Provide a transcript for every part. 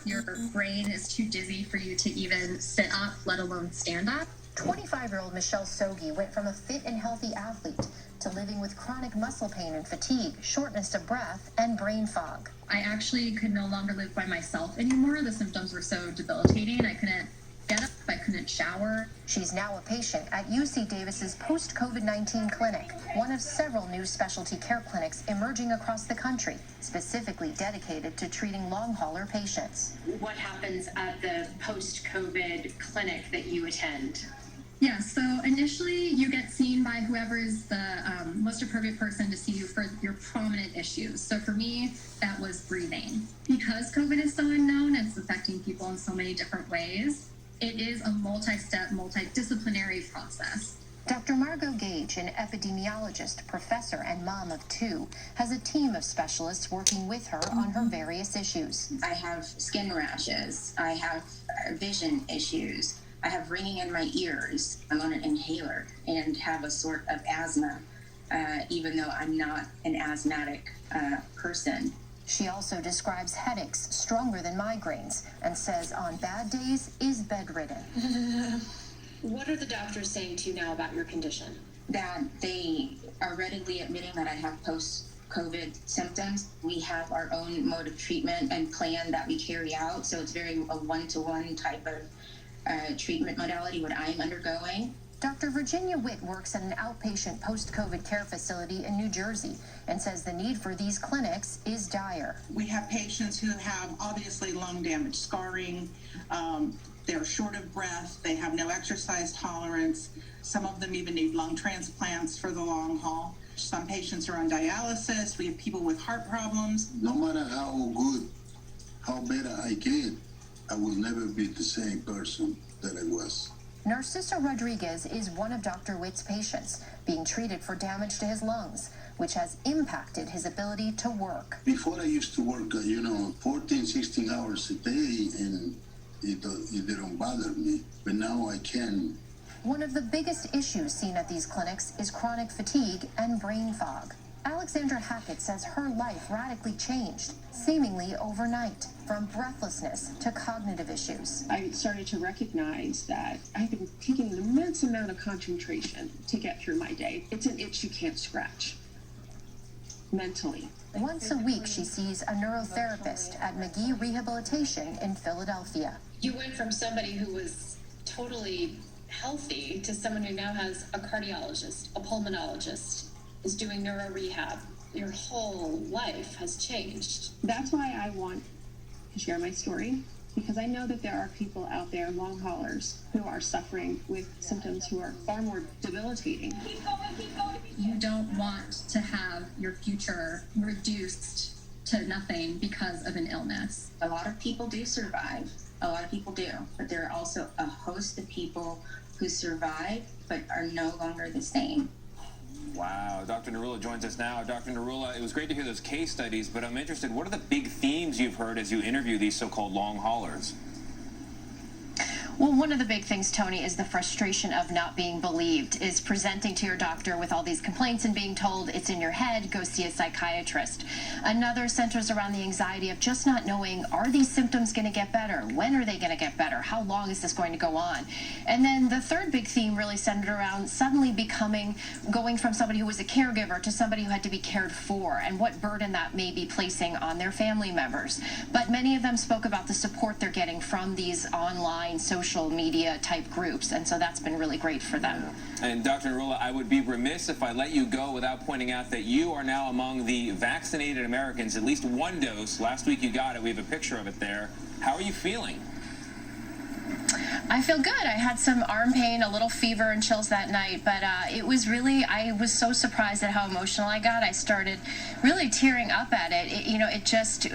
Your brain is too dizzy for you to even sit up, let alone stand up. 25-year-old Michelle Sogi went from a fit and healthy athlete to living with chronic muscle pain and fatigue, shortness of breath, and brain fog. I actually could no longer live by myself anymore. The symptoms were so debilitating. I couldn't get up, I couldn't shower. She's now a patient at UC Davis's post-COVID-19 clinic, one of several new specialty care clinics emerging across the country, specifically dedicated to treating long-hauler patients. What happens at the post-COVID clinic that you attend? Yeah, so initially you get seen by whoever is the most appropriate person to see you for your prominent issues. So for me, that was breathing. Because COVID is so unknown, it's affecting people in so many different ways. It is a multi-step, multidisciplinary process. Dr. Margot Gage, an epidemiologist, professor, and mom of two, has a team of specialists working with her on her various issues. I have skin rashes. I have vision issues. I have ringing in my ears. I'm on an inhaler and have a sort of asthma, even though I'm not an asthmatic person. She also describes headaches stronger than migraines and says on bad days is bedridden. What are the doctors saying to you now about your condition? That they are readily admitting that I have post-COVID symptoms. We have our own mode of treatment and plan that we carry out, so it's very a one-to-one type of treatment modality what I'm undergoing. Dr. Virginia Witt works at an outpatient post-COVID care facility in New Jersey and says the need for these clinics is dire. We have patients who have obviously lung damage, scarring, they're short of breath, they have no exercise tolerance. Some of them even need lung transplants for the long haul. Some patients are on dialysis. We have people with heart problems. No matter how good, how better I get, I will never be the same person that I was. Narciso Rodriguez is one of Dr. Witt's patients, being treated for damage to his lungs, which has impacted his ability to work. Before I used to work, 14, 16 hours a day, and it didn't bother me. But now I can. One of the biggest issues seen at these clinics is chronic fatigue and brain fog. Alexandra Hackett says her life radically changed, seemingly overnight, from breathlessness to cognitive issues. I started to recognize that I've been taking an immense amount of concentration to get through my day. It's an itch you can't scratch, mentally. Once a week, she sees a neurotherapist at McGee Rehabilitation in Philadelphia. You went from somebody who was totally healthy to someone who now has a cardiologist, a pulmonologist, is doing neuro rehab. Your whole life has changed. That's why I want to share my story, because I know that there are people out there, long haulers, who are suffering with symptoms who are far more debilitating. You don't want to have your future reduced to nothing because of an illness. A lot of people do survive. A lot of people do. But there are also a host of people who survive but are no longer the same. Wow, Dr. Narula joins us now. Dr. Narula, it was great to hear those case studies, but I'm interested, what are the big themes you've heard as you interview these so-called long haulers? Well, one of the big things, Tony, is the frustration of not being believed, is presenting to your doctor with all these complaints and being told it's in your head, go see a psychiatrist. Another centers around the anxiety of just not knowing, are these symptoms going to get better? When are they going to get better? How long is this going to go on? And then the third big theme really centered around suddenly going from somebody who was a caregiver to somebody who had to be cared for, and what burden that may be placing on their family members. But many of them spoke about the support they're getting from these online social media type groups, and so that's been really great for them. And Dr. Narula, I would be remiss if I let you go without pointing out that you are now among the vaccinated Americans, at least one dose. Last week you got it. We have a picture of it there. How are you feeling? I feel good. I had some arm pain, a little fever and chills that night, but it was really, I was so surprised at how emotional I got. I started really tearing up at it. It just,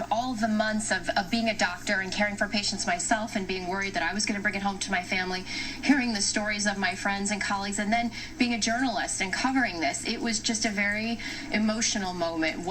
all the months of being a doctor and caring for patients myself and being worried that I was going to bring it home to my family, hearing the stories of my friends and colleagues, and then being a journalist and covering this, it was just a very emotional moment.